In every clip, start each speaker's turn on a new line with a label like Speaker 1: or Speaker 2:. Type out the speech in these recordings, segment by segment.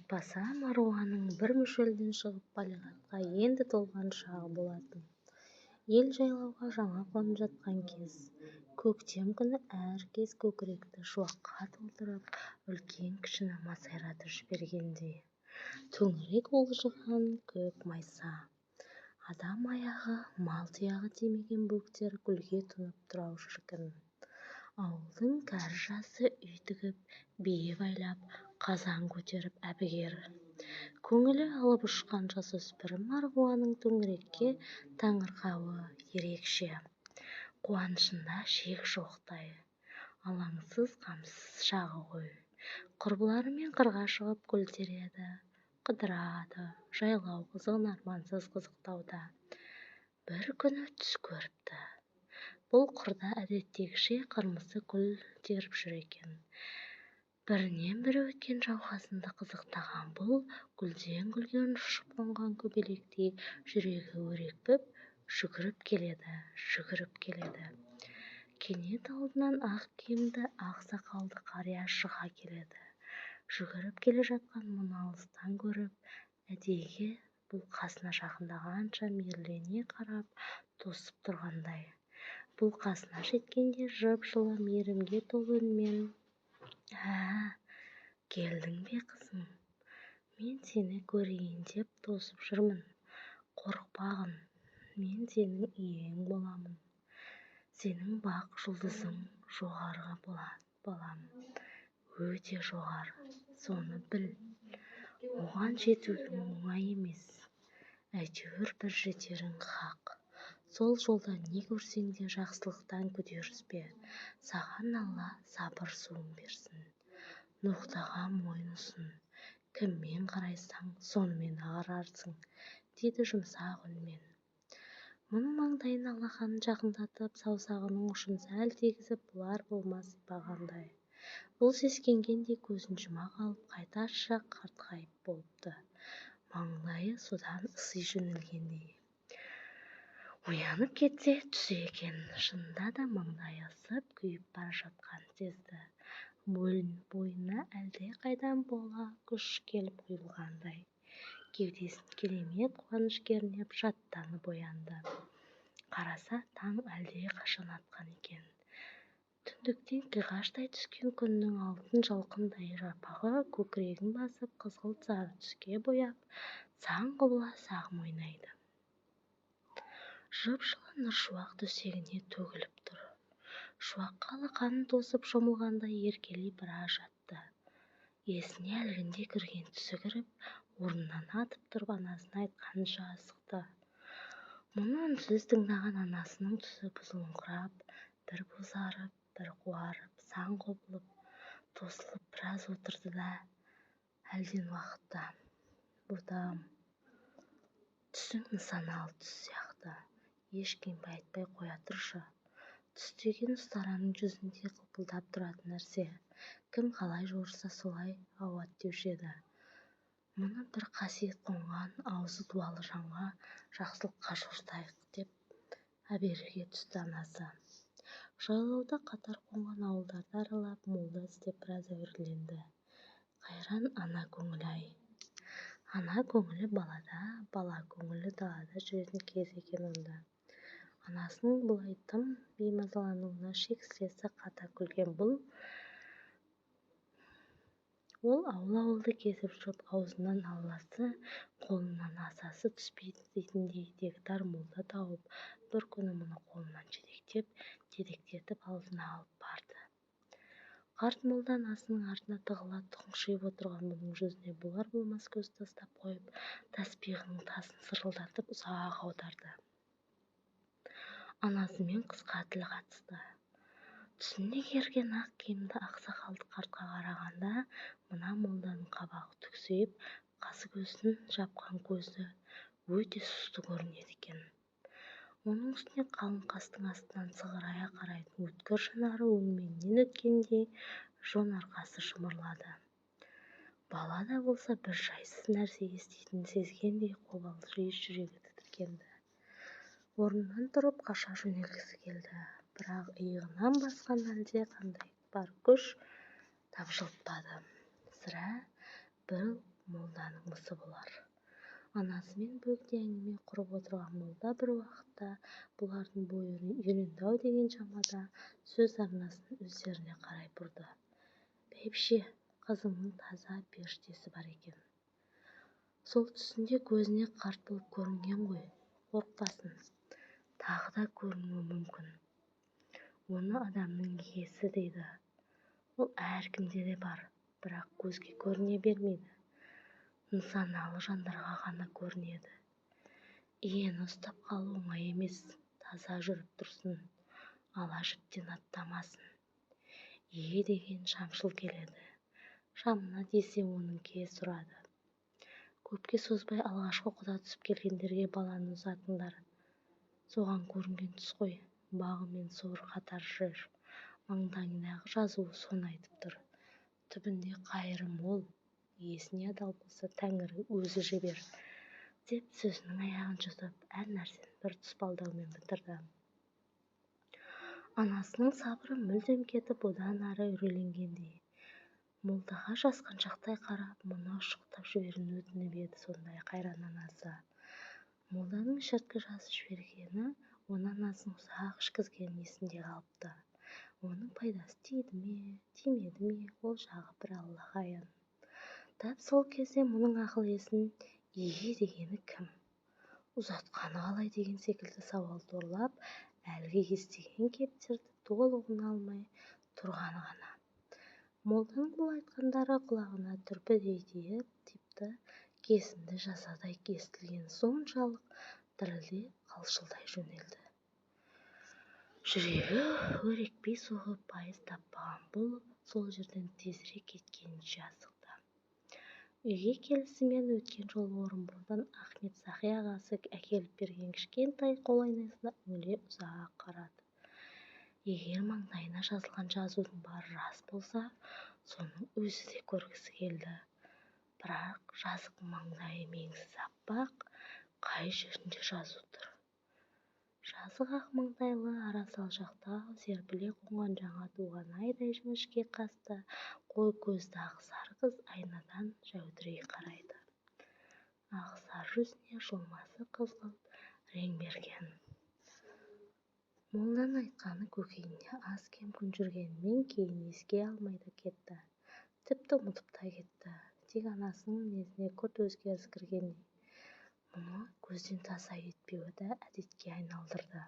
Speaker 1: айтпаса Маруаның бір мүшелден шығып балиғатқа енді толған шағы болатын. Ел жайлауға жаңа қонып жатқан кез. Көктем күні әр кез көкіректі шуаққа толтырып, үлкен-кішіні масайратып жібергендей. Төңірек уылжыған көк майса. Адам аяғы, мал тұяғы тимеген бөктер гүлге тұнып тұрау шіркін. Ауылдың кәрі жасы үй тігіп, бие байлап, қазан көтеріп әбігер. Көңілі алып ұшқан жасөспірім Марғуаның төңірекке таңырқауы ерекше. Қуанышында шек жоқтай. Алаңсыз, қамсыз шағы ғой. Құрбыларымен қырға шығып гүл тереді, қыдырады, жайлау қызығын армансыз қызықтауда. Бір күні түс көріпті. Бұл қырда әдеттегіше қырмызы гүл теріп жүр екен. Бірінен бірі өткен жауқазынды қызықтаған бұл гүлден гүлге ұшып қонған көбелектей жүрегі өрекпіп, жүгіріп келеді. Кенет алдынан ақ киімді, ақ сақалды қария шыға келеді. Жүгіріп келе жатқан мұны алыстан көріп, әдейіге бұл қасына жақындағанша мейірлене қарап, тосып тұрғандай. Бұл қасына жеткенде жып-жылы мейірімге толы үнмен: келдің бе қызым? Мен сені көрейін деп тосып жүрмін. Қорықпағын, мен сенің үйең боламын. Сенің бақ жұлдызың жоғарғы балам, өте жоғары, соны біл. Оған жетудің оңай емес. Әйтеуір бір жетерің хақ. Сол жолда не көрсең де жақсылықтан күдеріспе. Саған Алла сабыр суын берсін. Ноқтаға мойын ұсын. Кіммен қарайсаң, сонымен ағарарсың, деді жұмсақ үнмен. Мұның маңдайын алақанын жақындатып, саусағының ұшын сәл тигізіп, болар-болмас сипағандай. Бұл сескенгендей көзін жұма қалып, қайта аша қартқайып болыпты. Маңдайы содан ыси жөнелгендей. Оянып кетсе түсі екен. Шынында да маңдайы ысып, күйіп бара жатқан сезді. Бойына әлде қайдан бола күш келіп құйылғандай. Кеудесін керемет қуаныш кернеп, шаттанып оянды. Қараса, таң әлде қашан атқан екен. Түндіктен қиғаштай түскен күннің алтын жалқындай жапағы көкірегін басып, қызғылт сары түске бояп, сан құбылас сағым ойнайды. Жып-жылы нұр шуақ төсегіне төгіліп тұр. Шуаққа алақанын тосып шомылғандай еркелей біраз жатты. Есіне әлгінде кірген түсі кіріп, орнынан атып тұрып анасына айтқанынша асықты. Мұны үнсіз тыңдаған анасының түсі бұзылыңқырап, бір бозарып, бір қуарып, сан құбылып, тосылып біраз отырды да, әлден уақытта: Ботам, түсің нысаналы түс сияқты. Ешкімге айтпай қоя тұршы. Түс деген ұстараның жүзінде қылпылдап тұратын нәрсе. Кім қалай жорыса солай ауат деуші еді. Мұны бір қасиет қонған аузы дуалы жанға жақсылыққа жортайық деп әберге түсті анасы. Жайлауда қатар қонған ауылдарды аралап, молда іздеп біраз әуреленді. Қайран ана көңілі-ай. Ана көңілі балада, бала көңілі далада жүретін кез екен онда. Анасының бұлай тым беймазалануына шексілесі қата күлген бұл. Ол ауыл-ауылды кезіп жүріп, аузынан алласы, қолынан асасы түспейді дейтіндей дегдар молда тауып, бір күні мұны қолынан жетектетіп алдына алып барды. Қарт молда анасының артына тығыла тұқшиып отырған бұның жүзіне болар-болмас көз тастап қойып, таспиғының тасын сырылдатып ұзақ аударды. Анасымен қысқа тіл қатысты. Түсіне керген ақ киімді ақ сақалды қартқа қарағанда, мына молданың қабағы түксиіп, қасы көзін жапқан көзі өте сұсты көрінеді екен. Оның үстіне қалың қастың астынан сығырая қарайтын өткір жанары өңменнен өткендей жон арқасы шымырлады. Бала да болса бір жайсыз нәрсе еститінін сезгендей қобалжи жүрегі тітіркенді. Орнынан тұрып қаша жөнелгісі келді. Бірақ иығынан басқан әлде қандай бар күш тапжылтпады. Сірә бір молданың мысы болар. Анасымен бөгде әңгіме құрып отырған молда бір уақытта бұлардың бойы үйренді-ау деген шамада сөз арнасын өздеріне қарай бұрды. Бәйбіше, қызыңның таза періштесі бар екен. Сол түсінде көзіне қарт болып көрінген ғой, қорықпасын, тағы да көрінуі мүмкін. Оны адамның иесі дейді. Ол әркімде де бар, бірақ көзге көріне бермейді. Нысаналы жандарға ғана көрінеді. Иені ұстап қалу оңай емес, таза жүріп тұрсын, ала жіптен аттамасын. Ие деген шамшыл келеді. Шамына десе оның кез ұрады. Көпке созбай алғашқы құда түсіп келгендерге баланы ұзатыңдар. Соған көрінген түс қой, бағы мен сор қатар жүр. Маңдайындағы жазуы соны айтып тұр. Түбінде қайыры мол, иесіне адал болса Тәңірі өзі жібер, деп сөзінің аяғын жұтып, әр нәрсені бір тұспалдаумен бітірді. Анасының сабыры мүлдем кетіп, одан ары үрейленгендей. Молдаға жасқаншақтай қарап, мұны ұшықтап жіберін өтініп еді сондай қайран анасы. Молданың шірткі жазып жібергені, оны анасының ұзақ ішкізгені есінде қалыпты. Оның пайдасы тиді ме, тимеді ме, ол жағы бір Аллаға аян. Тап сол кезде мұның ақыл есін ие дегені кім? Ұзатқаны қалай деген секілді сауал торлап, әлгі естіген кептерді толығын алмай тұрғаны ғана. Молданың бұл айтқандары құлағына түрпідей тиіп, типті кесімді жасадай естілген соншалық дірілдеп қалшылдай жөнелді. Жүрегі өрекпей соғып, пайыз таппаған болып, сол жерден тезірек кеткенінше асықты. Үйге келісімен өткен жолы Орынбордан Ахмет Сахи ағасы әкеліп берген кішкентай қол айнасына үңіле ұзақ қарады. Егер маңдайына жазылған жазудың бары рас болса, соның өзі де көргісі келді. Бірақ жазық маңдайы меңсіз аппақ, қай жерінде жазу тұр? Жазық ақ маңдайлы, ара салжақтау, серпіле қонған жаңа туған айдай жіңішке қасты, қой көзді ақсары қыз айнадан жәудірей қарайды. Ақсары жүзіне жылмасы қызғылт рең берген. Молданың айтқаны көкейінде аз-кем күн жүргенімен кейін еске алмай да кетті. Тіпті ұмытып та кетті. Тек анасының мінезіне күрт өзгеріс кіргендей. Мұны көзден таса етпеуі де әдетке айналдырды.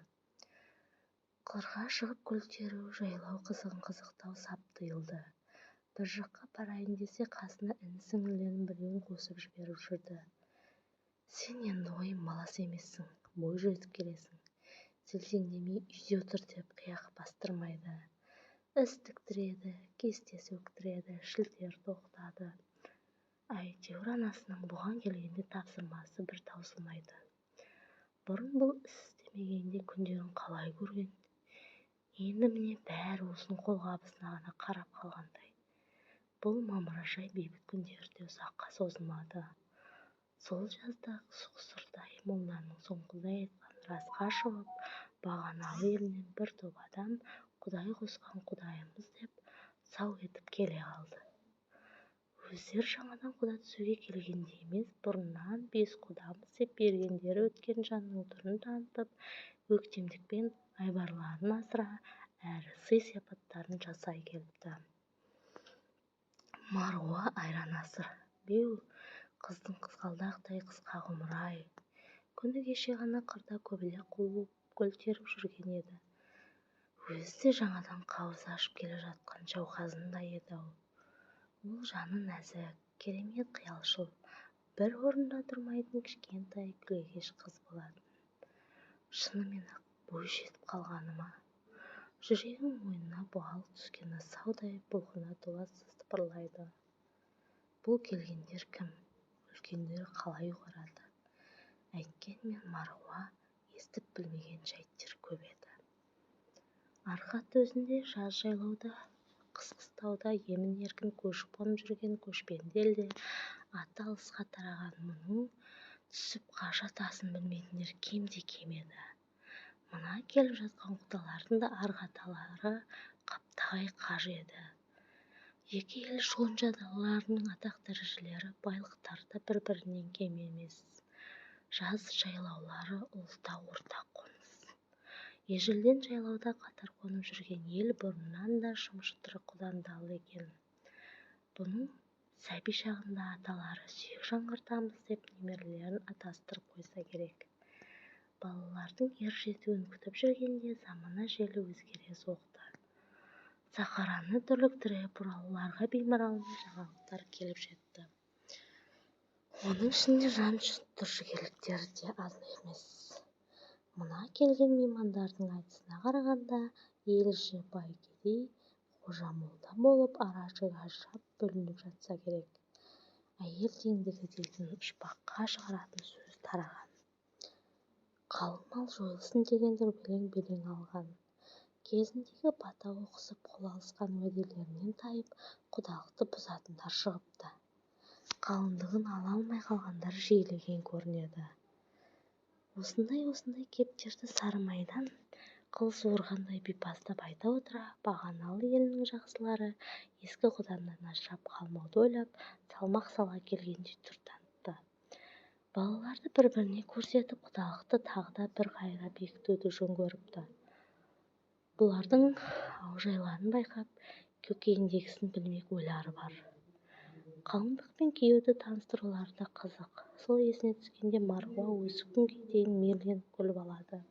Speaker 1: Қырға шығып гүл теру, жайлау қызықтау сап тыйылды. Bir жаққа барайын десе, қасына іні-сіңлілерінің біреуін қосып жіберіп жүрді. Сен енді ойын баласы емессің, бой жетіп келесің. Селсеңдемей үйде отыр деп қияқ бастырмайды. Іс тіктіреді, кесте сөктіреді, шілтер тоқтады. Әйтеуір анасының бұған келгенде тапсырмасы бір таусылмайды. Бұрын бұл іс істемегенде күндерін қалай көрген? Енді міне бәрі осының қолғабысына ғана қарап қалғандай. Бұл мамыражай бейбіт күндерде ұзаққа созылмады. Сол жазда сұқсырдай молданың соңғыдай айтқан расқа шығып, бағаналы елінен бір топ адам Құдай қосқан құдайымыз деп сау етіп келе қалды. Өздері жаңадан құда түсуге келгенде емес, бұрыннан 5 құдамыз деп бергендері өткен жанның түрін танытып, өктемдікпен айбарларын асыра, әрі сый-сияпаттарын жасай келіпті. Маруа айран асыр, беу, қыздың қызғалдақтай қысқа ғұмыры-ай. Күні кеше ғана қырда көбелек қуып гүл теріп жүрген еді. Өзі де жаңадан қауыз ашып келе жатқан жауқазындай еді-ау. Ол жаны нәзік, керемет қиялшыл, бір орында тұрмайтын кішкентай күлегеш қыз болатын. Шынымен-ақ бой жетіп қалғаны ма? Жүрегің мойнына бұғалық түскені саудай бұлқына толассыз тыпырлайды. Бұл келгендер кім? Үлкендер қалай ұғарады? Әйткенмен Маруа естіп білмеген жайттер көп еді. Арқа төсінде, жаз жайлауда, қыс қыстауда емін-еркін көшіп-қонып жүрген көшпенді елде аты алысқа тараған мұның түсіп қаша тасын білмейтіндер кем-де-кем еді. Мына келіп жатқан құдалардың да арғы аталары қаптағай қажы еді. Екі ел шонжадағыларының атақ-дәрежелері, байлықтары да бір-бірінен кем емес. Жаз жайлаулары ұлта ортақ қоныс. Ежелден жайлауда қатар қонып жүрген ел бұрыннан да шым-шытырық құдандалы екен. Бұның сәби шағында аталары сүйек жаңғыртамыз деп немерелерін атастырып қойса керек. Балалардың ер жетуін күтіп жүргенде замана желі өзгере соқты. Сахараны дүрліктіре бұралыларға беймаралмен жаңалықтар келіп жетті. Оның ішінде жан түршігерліктері де аз емес. Мына келген меймандардың айтысына қарағанда, елші бай-кедей, қожа-молда болып ара-жігі ажырап бөлініп жатса керек. Әйел теңдігі дейтін ұшпаққа шығаратын сөз тараған. Қалың мал жойылсын деген дүрбелең белең алған. Кезіндегі бата оқысып қол алысқан уәделерінен тайып, құдалықты бұзатындар шығыпты. Қалыңдығын ала алмай қалғандар жиілеген көрінеді. Осындай кептерді Сарымайдан қыл суырғандай бипаздап айта отыра, бағаналы елінің жақсылары ескі құданнан ажырап қалмауды ойлап, салмақ сала келгендей түр танытты. Балаларды бір-біріне көрсетіп, құдалықты тағы да бір қайыра бекітуді жөн көріпті. Бұлардың аужайларын байқап, көкейіндегісін білмек ойлары бар. Қалыңдықпен күйеуді таныстырулары да қызық. Сол есіне түскенде Марғұа осы күнге дейін мерленіп күліп алады.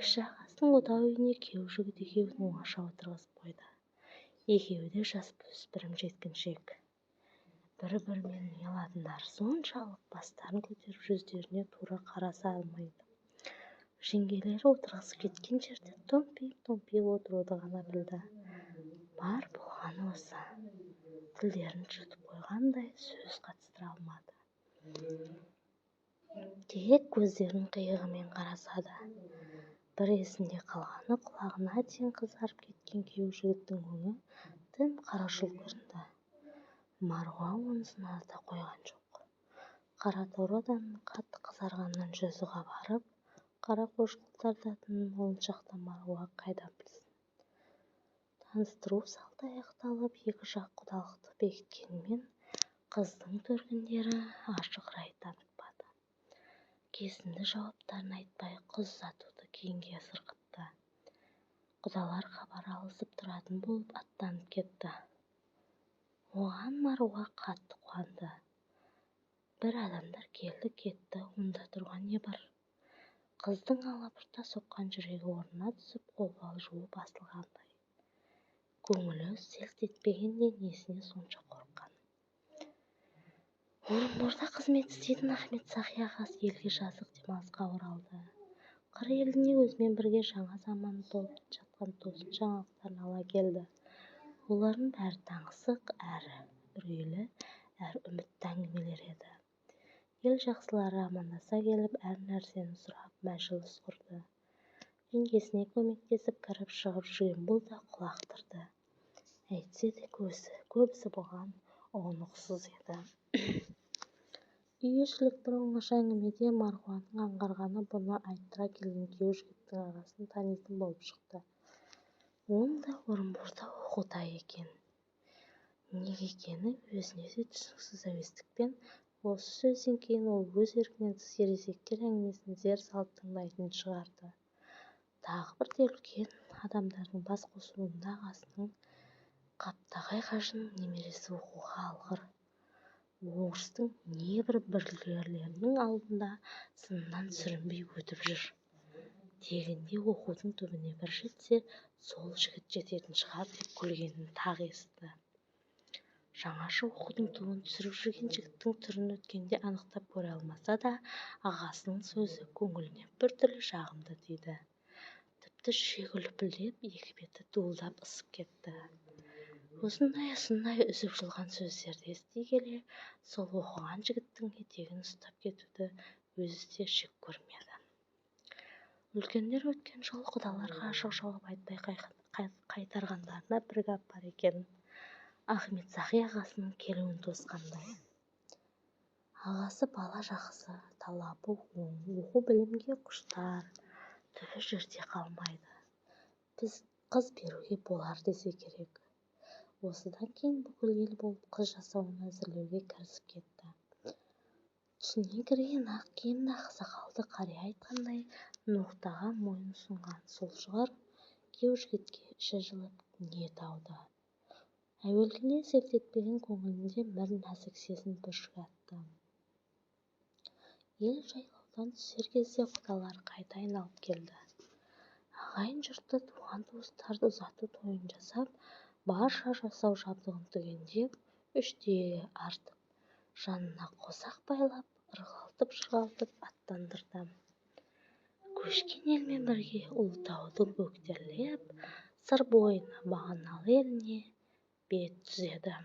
Speaker 1: Кіші ағасының отау үйіне күйеу жігіт екеуін оңаша отырғызып қойды. Екеуі де жасөспірім жеткіншек. Бір-бірімен ұялатындары соншалық бастарын көтеріп жүздеріне тура қараса алмайды. Жеңгелері отырғысы кеткен жерде томпиып отыруды ғана білді. Бар болғаны осы. Тілдерін жұтып қойғандай сөз қатыстыра алмады. Тек көздерінің қиығымен қарасады. Бір есінде қалғаны, құлағына дейін қызарып кеткен күйеу жігіттің өңі тым қарашыл көрінді. Марғұа онысына да қойған жоқ. Қара торыдан қатты қызарғаннан жүзі қабарып, қара қошқыл тартатынын оншақта Марғұа қайдан білсін. Таныстыру салты аяқталып, екі жақ құдалықты бекіткенмен, қыздың төркіндері ашық-рай танытпады. Кесімді жауаптарын айтпай, қыз ұзатуды кейінге сырғытты. Құдалар хабар алысып тұратын болып аттанып кетті. Оған Марғұа қатты қуанды. Бір адамдар келді кетті, онда тұрған не бар? Қыздың алабұрта соққан жүрегі орнына түсіп, қобалжуы басылғандай. Көңілі селт етпегенде несіне сонша қорыққан. Орынборда қызмет істейтін Ахмет Сахи ағасы елге жазық демалысқа оралды. Қыр еліне өзімен бірге жаңа заман болып жатқан тосын жаңалықтарын ала келді. Олардың бәрі таңсық, әрі үрейлі, әрі үмітті әңгімелер еді. Ел жақсылары амандаса келіп, әр нәрсені сұрап, мәжіліс құрды. Жеңгесіне көмектесіп кіріп шығып жүрген бұл да құлақ түрді. Әйтсе де көбісі бұған ұғынықсыз еді. Үй ішілік бір оңаша әңгімеде Марғұаның аңғарғаны бұны айттыра келген күйеу жігіттің ағасын танитын болып шықты. Ол да Орынборда оқуда екен. Неге екені өзіне де түсініксіз әуестікпен, осы сөзден кейін ол өз еркінен тыс ересектер әңгімесін зер салып тыңдайтын шығарды. Тағы бірде үлкен адамдардың бас қосуында ағасының Қаптағай қажының немересі оқуға алғыр. Орыстың небір білгірлерінің алдында сыннан сүрінбей өтіп жүр. Тегінде оқудың түбіне бір жетсе, сол жігіт жететін шығар деп күлгенін тағы естіді. Жаңаша оқудың туын түсіріп жүрген жігіттің түрін өткенде анықтап көре алмаса да, ағасының сөзі көңіліне біртүрлі жағымды тиді. Тіпті жүрегі лүпілдеп, екі беті дуылдап ысып кетті. Осындай үзіп жылған сөздерді ести келе, сол оқыған жігіттің етегін ұстап кетуді өзі де жек көрмеді. Үлкендер өткен жол құдаларға ашық жауап айтпай қайтарғандарына бір гәп бар екен. Ахмет Сахи ағасының келуін тосқандай. Ағасы бала жақсы, талабы оң, оқу білімге құштар, түбі жерде қалмайды. Біз қыз беруге болар десе керек. осыдан кейін бүкіл ел болып қыз жасауын әзірлеуге кірісіп кетті. түсіне кірген ақ киімді ақсақалды қария айтқандай ноқтаға мойын ұсынған сол шығар. күйеу жігітке іші жылып ниет ауды. әуелгіде селт етпеген көңілінде бір нәзік сезім бүршік атты. ел жайлаудан түсер кезде құдалар қайта айналып келді. ағайын жұрты туған-туыстарды ұзату тойын жасап, барша жасау жабдығын түгендеп, үштіге артып, жанына қосақ байлап, ырғалтып-жырғалтып аттандырды. көшкен елмен бірге ұлытауды көктерлеп, сыр бойына бағаналы еліне бет түзеді.